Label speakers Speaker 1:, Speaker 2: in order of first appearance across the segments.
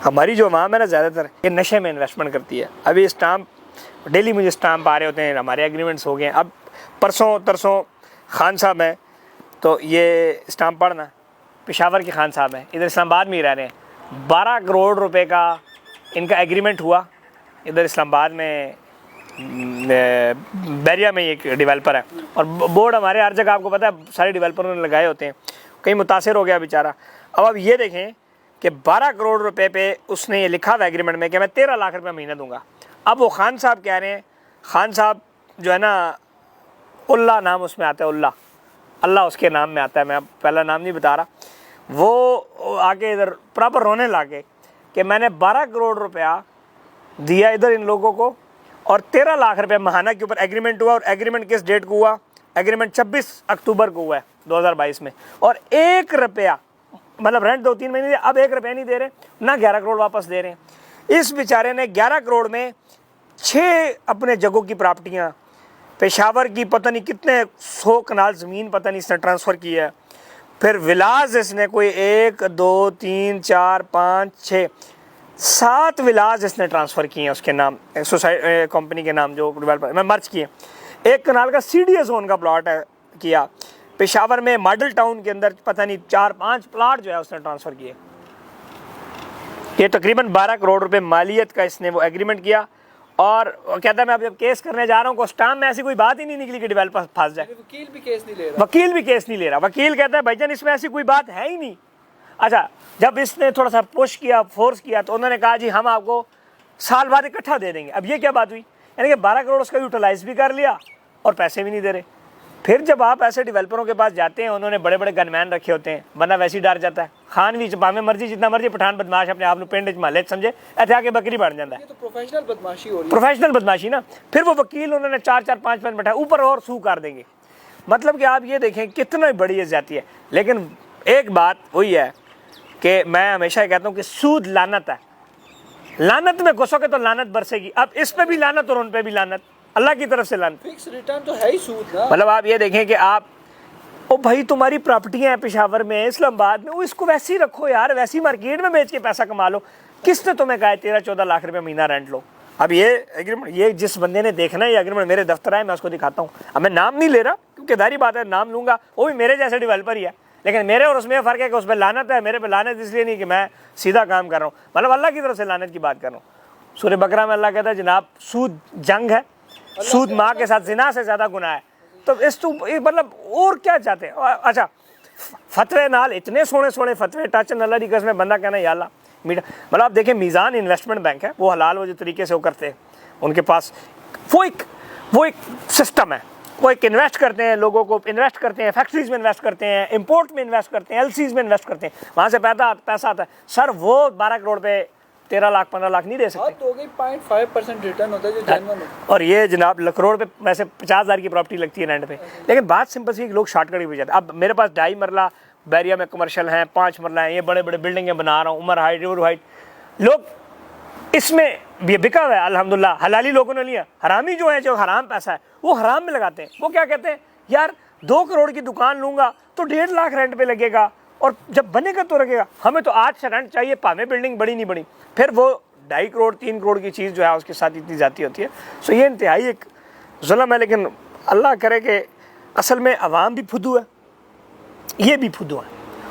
Speaker 1: ہماری جو عوام ہے نا زیادہ تر یہ نشے میں انویسٹمنٹ کرتی ہے. ابھی اسٹامپ ڈیلی مجھے اسٹامپ آ رہے ہوتے ہیں, ہمارے ایگریمنٹس ہو گئے ہیں. اب پرسوں ترسوں خان صاحب ہیں تو یہ اسٹامپ پڑھنا, پشاور کے خان صاحب ہیں, ادھر اسلام آباد میں ہی رہ رہے ہیں. 12 کروڑ روپے کا ان کا ایگریمنٹ ہوا ادھر اسلام آباد میں, بیریا میں ایک ڈیولپر ہے, اور بورڈ ہمارے ہر جگہ آپ کو پتہ ہے سارے ڈیولپروں نے لگائے ہوتے ہیں, کہیں متاثر ہو گیا بیچارہ. اب یہ دیکھیں کہ 12 کروڑ روپے پہ اس نے یہ لکھا ہوا ایگریمنٹ میں کہ میں 13 لاکھ روپے مہینہ دوں گا. اب وہ خان صاحب کہہ رہے ہیں, خان صاحب جو ہے نا اللہ نام اس میں آتا ہے, اللہ اس کے نام میں آتا ہے, میں اب پہلا نام نہیں بتا رہا, وہ آگے ادھر پراپر رونے لگے کہ میں نے 12 کروڑ روپیہ دیا ادھر ان لوگوں کو اور 13 لاکھ روپے ماہانہ کے اوپر ایگریمنٹ ہوا. اور ایگریمنٹ کس ڈیٹ کو ہوا؟ ایگریمنٹ 26 اکتوبر کو ہوا ہے 2022 میں, اور 1 روپیہ مطلب رینٹ 2-3 مہینے دے, اب 1 روپیہ نہیں دے رہے, نہ 11 کروڑ واپس دے رہے ہیں. اس بیچارے نے 11 کروڑ میں 6 اپنے جگہوں کی پراپرٹیاں پشاور کی پتہ نہیں کتنے 100 کنال زمین پتہ نہیں اس نے ٹرانسفر کی ہے. پھر ولاز اس نے کوئی 1 2 3 4 5 6 7 ولاز اس نے ٹرانسفر کیے ہیں اس کے نام, کمپنی کے نام جو ڈیولپر میں مرچ کیے. 1 کنال کا CDA زون کا پلاٹ ہے کیا پشاور میں, ماڈل ٹاؤن کے اندر پتہ نہیں 4-5 پلاٹ جو ہے اس نے ٹرانسفر کیے. یہ تقریباً 12 کروڑ روپے مالیت کا اس نے وہ ایگریمنٹ کیا. اور کہتا ہے میں اب جب کیس کرنے جا رہا ہوں کوسٹام میں ایسی کوئی بات ہی نہیں نکلی کہ ڈیولپر پھنس جائے.
Speaker 2: وکیل بھی کیس نہیں لے رہا,
Speaker 1: وکیل کہتا ہے بھائی جان اس میں ایسی کوئی بات ہے ہی نہیں. اچھا جب اس نے تھوڑا سا پش کیا, فورس کیا, تو انہوں نے کہا جی ہم آپ کو سال بعد اکٹھا دے دیں گے. اب یہ کیا بات ہوئی, یعنی کہ 12 کروڑ اس کا یوٹیلائز بھی کر لیا اور پیسے بھی نہیں دے رہے. پھر جب آپ ایسے ڈیولپروں کے پاس جاتے ہیں, انہوں نے بڑے بڑے گن مین رکھے ہوتے ہیں, بندہ ویسے ہی ڈر جاتا ہے. خان بھی چپا میں مرضی جتنا مرضی پٹھان بدماش اپنے آپ پنڈ محلے سمجھے ایسے آ کے بکری بن جاتا ہے.
Speaker 2: یہ تو پروفیشنل بدماشی ہو رہی ہے,
Speaker 1: پروفیشنل بدماشی نا. پھر وہ وکیل انہوں نے 4-4-5 بٹھائے, اوپر اور سو کر دیں گے. مطلب کہ آپ یہ دیکھیں کتنا بڑی یہ زیادتی ہے. لیکن ایک بات وہی ہے کہ میں ہمیشہ کہتا ہوں کہ سود لعنت ہے, لعنت میں گھسو گے تو لعنت برسے گی. اب اس پہ بھی لعنت اور ان پہ بھی لعنت, اللہ کی طرف سے لعنت.
Speaker 2: فکس ریٹرن تو ہے ہی سود نا.
Speaker 1: مطلب آپ یہ دیکھیں کہ آپ او بھائی تمہاری پراپرٹیاں ہیں پشاور میں, اسلام آباد میں, وہ اس کو ویسے ہی رکھو یار, ویسی مارکیٹ میں بیچ کے پیسہ کما لو. کس نے تمہیں کہا ہے 13-14 لاکھ روپے مہینہ رینٹ لو؟ اب یہ ایگریمنٹ, یہ جس بندے نے دیکھنا ہے یہ ایگریمنٹ میرے دفتر آئے, میں اس کو دکھاتا ہوں. اب میں نام نہیں لے رہا کیونکہ ظاہری بات ہے نام لوں گا وہ بھی میرے جیسے ڈیولپر ہی ہے, لیکن میرے اور اس میں فرق ہے کہ اس پہ لعنت ہے, میرے پہ لعنت اس لیے نہیں کہ میں سیدھا کام کر رہا ہوں, مطلب اللہ کی طرف سے لعنت کی بات کر رہا ہوں. سورہ بقرہ میں اللہ کہتا ہے جناب سود جنگ ہے, سود ماں کے ساتھ زنا سے زیادہ گناہ ہے. تو اس تو مطلب اور کیا چاہتے ہیں. اچھا فتوے نال اتنے سونے فتوے ٹچ اللہ دی قسم, بندہ کہنا یا اللہ میٹھا. مطلب آپ دیکھیں میزان انویسٹمنٹ بینک ہے, وہ حلال وہ جو طریقے سے وہ کرتے ہیں, ان کے پاس وہ ایک سسٹم ہے, وہ ایک انویسٹ کرتے ہیں, لوگوں کو انویسٹ کرتے ہیں, فیکٹریز میں انویسٹ کرتے ہیں, امپورٹ میں انویسٹ کرتے ہیں, LCs میں انویسٹ کرتے ہیں, وہاں سے پیسہ آتا ہے. سر وہ 12 کروڑ پہ 13 لاکھ 15 لاکھ نہیں دے سکتے.
Speaker 2: تو ہو گئی 0.5% ریٹرن ہوتا ہے جو جینون ہے.
Speaker 1: اور یہ جناب کروڑ پہ ویسے 50,000 کی پراپرٹی لگتی ہے رینٹ پہ. لیکن بات سمپل سی, لوگ شارٹ کٹ بھی جاتے ہیں. اب میرے پاس 2.5 مرلہ بیریا میں کمرشل ہیں, 5 مرلہ ہیں, یہ بڑے بڑے بلڈنگیں بنا رہا ہوں, عمر ہائٹ, ریور ہائٹ. لوگ اس میں بھی بکا ہوا ہے الحمدللہ, حلالی لوگوں نے لیا. حرامی جو ہیں, جو حرام پیسہ ہے وہ حرام میں لگاتے ہیں. وہ کیا کہتے ہیں یار 2 کروڑ کی دکان لوں گا تو 1.5 لاکھ رینٹ پہ لگے گا, اور جب بنے گا تو لگے گا. ہمیں تو آج سے رینٹ چاہیے, پاویں بلڈنگ بڑی نہیں بڑی. پھر وہ 2.5 کروڑ 3 کروڑ کی چیز جو ہے اس کے ساتھ اتنی زیادتی ہوتی ہے. سو یہ انتہائی ایک ظلم ہے. لیکن اللہ کرے کہ اصل میں عوام بھی پھدو ہے, یہ بھی پھدو ہے.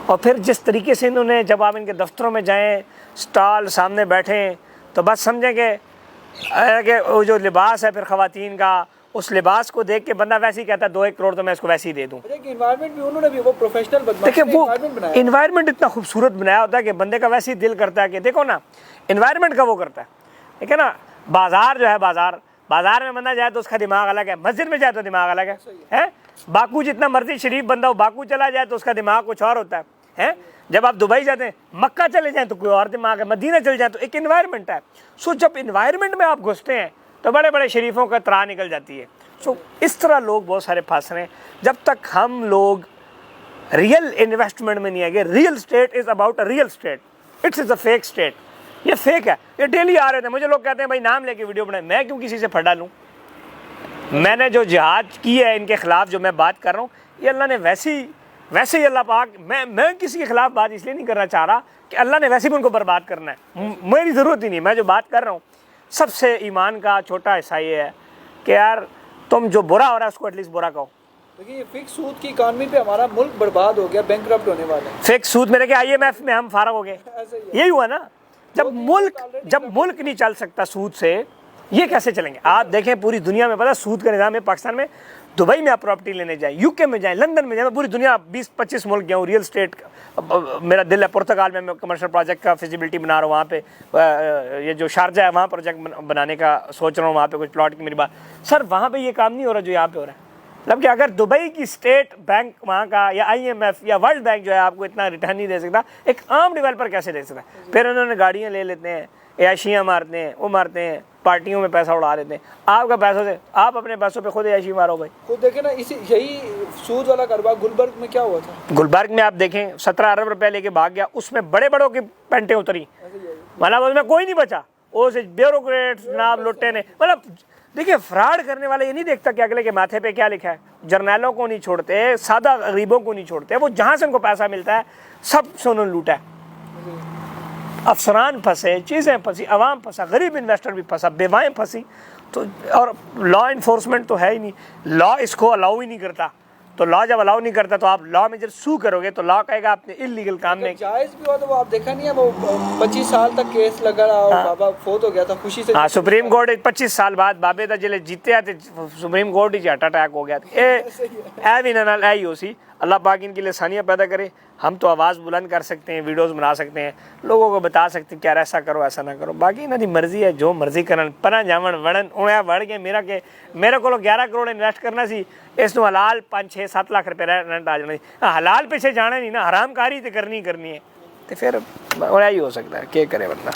Speaker 1: اور پھر جس طریقے سے انہوں نے, جب آپ ان کے دفتروں میں جائیں, سٹال سامنے بیٹھیں, تو بس سمجھیں کہ وہ جو لباس ہے پھر خواتین کا, اس لباس کو دیکھ کے بندہ ویسے ہی کہتا ہے 2-1 کروڑ تو میں اس کو ویسے ہی دے دوں.
Speaker 2: انوائرمنٹ بھی انہوں نے بھی وہ پروفیشنل
Speaker 1: دیکھیں وہ انوائرمنٹ اتنا خوبصورت بنایا ہوتا ہے کہ بندے کا ویسے ہی دل کرتا ہے کہ دیکھو نا انوائرمنٹ کا وہ کرتا ہے. ٹھیک ہے نا, بازار جو ہے بازار میں بندہ جائے تو اس کا دماغ الگ ہے, مسجد میں جائے تو دماغ الگ ہے. باکو جتنا مرضی شریف بندہ ہو, باکو چلا جائے تو اس کا دماغ کچھ اور ہوتا ہے. جب آپ دبئی جاتے ہیں, مکہ چلے جائیں تو کوئی اور دماغ ہے, مدینہ چلے جائیں تو ایک انوائرمنٹ ہے. سو جب انوائرمنٹ میں آپ گھستے ہیں تو بڑے بڑے شریفوں کا ترا نکل جاتی ہے. سو اس طرح لوگ بہت سارے پھنس رہے ہیں. جب تک ہم لوگ ریئل انویسٹمنٹ میں نہیں آئے گے, real estate is about a real estate, it's is a fake estate. یہ فیک ہے, یہ ڈیلی آ رہے تھے. مجھے لوگ کہتے ہیں بھائی نام لے کے ویڈیو بنائیں, میں کیوں کسی سے پھڈا لوں؟ میں نے جو جہاد کی ہے ان کے خلاف جو میں بات کر رہا ہوں, یہ اللہ نے ویسے ہی اللہ پاک میں کسی کے خلاف بات اس لیے نہیں کرنا چاہ رہا کہ اللہ نے ویسے بھی ان کو برباد کرنا ہے، میری ضرورت ہی نہیں. میں جو بات کر رہا ہوں سب سے ایمان کا چھوٹا حصہ یہ ہے کہ یار تم جو برا ہو رہا ہے اس کو ایٹ لیسٹ برا کہو.
Speaker 2: دیکھیے یہ فکس سود کی اکانومی پہ ہمارا ملک برباد ہو گیا، بینکرپٹ ہونے والا ہے.
Speaker 1: فکس سود میرے کہ IMF میں ہم فارغ ہو گئے.
Speaker 2: ایسا ہی ہے.
Speaker 1: یہی ہوا نا. جب ملک نہیں چل سکتا سود سے، یہ کیسے چلیں گے؟ آپ دیکھیں پوری دنیا میں پتہ سود کا نظام ہے. پاکستان میں دبئی میں آپ پراپرٹی لینے جائیں، UK میں جائیں، لندن میں جائیں، میں پوری دنیا 20-25 ملک گیا ہوں. ریئل اسٹیٹ میرا دل ہے. پرتگال میں کمرشل پروجیکٹ کا فیزیبلٹی بنا رہا ہوں. وہاں پہ یہ جو شارجہ ہے وہاں پروجیکٹ بنانے کا سوچ رہا ہوں. وہاں پہ کچھ پلاٹ کی میری بات سر وہاں پہ یہ کام نہیں ہو رہا جو یہاں پہ ہو رہا ہے. مطلب کہ اگر دبئی کی اسٹیٹ بینک وہاں کا یا IMF یا ورلڈ بینک جو ہے آپ کو اتنا ریٹرن نہیں دے سکتا، ایک عام ڈیولپر کیسے دے سکتا ہے؟ پھر انہوں نے گاڑیاں لے لیتے ہیں، عیاشیاں مارتے ہیں، وہ مارتے ہیں، پارٹیوں میں پیسہ اڑا لیتے ہیں. آپ کا پیسوں سے آپ اپنے پیسوں پہ خود عیاشی مارو بھائی.
Speaker 2: خود دیکھیں نا یہی سود والا کاروبار گلبرگ میں کیا ہوا تھا.
Speaker 1: گلبرگ میں آپ دیکھیں 17 ارب روپے لے کے بھاگ گیا، اس میں بڑے بڑوں کی پینٹیں اتری، مطلب اس میں کوئی نہیں بچا. وہ بیوروکریٹ جناب لٹے نے. مطلب دیکھیے فراڈ کرنے والے یہ نہیں دیکھتا کہ اگلے کے ماتھے پہ کیا لکھا ہے. جرنیلوں کو نہیں چھوڑتے، سادہ غریبوں کو نہیں چھوڑتے. وہ جہاں سے ان کو پیسہ ملتا ہے سب سے انہوں نے لوٹا ہے. افسران پھنسے، چیزیں پھنسی، عوام پھنسا، غریب انویسٹر بھی پھنسا، بیوائیں پھنسی. تو اور لا انفورسمنٹ تو ہے ہی نہیں. لا اس کو الاؤ ہی نہیں کرتا. تو لا جب الاؤ نہیں کرتا تو آپ لا میں جب سو کرو گے تو لا کہے گا آپ نے انلیگل کام میں.
Speaker 2: جائز بھی ہوا تو وہ آپ دیکھا نہیں ہے، وہ 25 سال تک کیس لگا رہا اور بابا فوت ہو گیا تھا خوشی سے.
Speaker 1: ہاں سپریم کورٹ 25 سال بعد بابے دا جلے جیتے آتے سپریم کورٹ ہی ہارٹ اٹیک ہو گیا. اے بھی نہ اے ہو سی. اللہ پاک ان کے لیے آسانیاں پیدا کرے. ہم تو آواز بلند کر سکتے ہیں، ویڈیوز بنا سکتے ہیں، لوگوں کو بتا سکتے ہیں کہ یار ایسا کرو ایسا نہ کرو. باقی انہوں دی مرضی ہے، جو مرضی کرن پناہ جاون وڑن انہیں وڑ گئے. میرے کو 11 کروڑ انویسٹ کرنا سی، اس نو حلال 5-6-7 لاکھ روپے رینٹ آ جانا سی. حلال پیچھے جانا نہیں نا، حرام کاری تو کرنی ہے. تو پھر یہی ہو سکتا ہے، کیا کرے بندہ.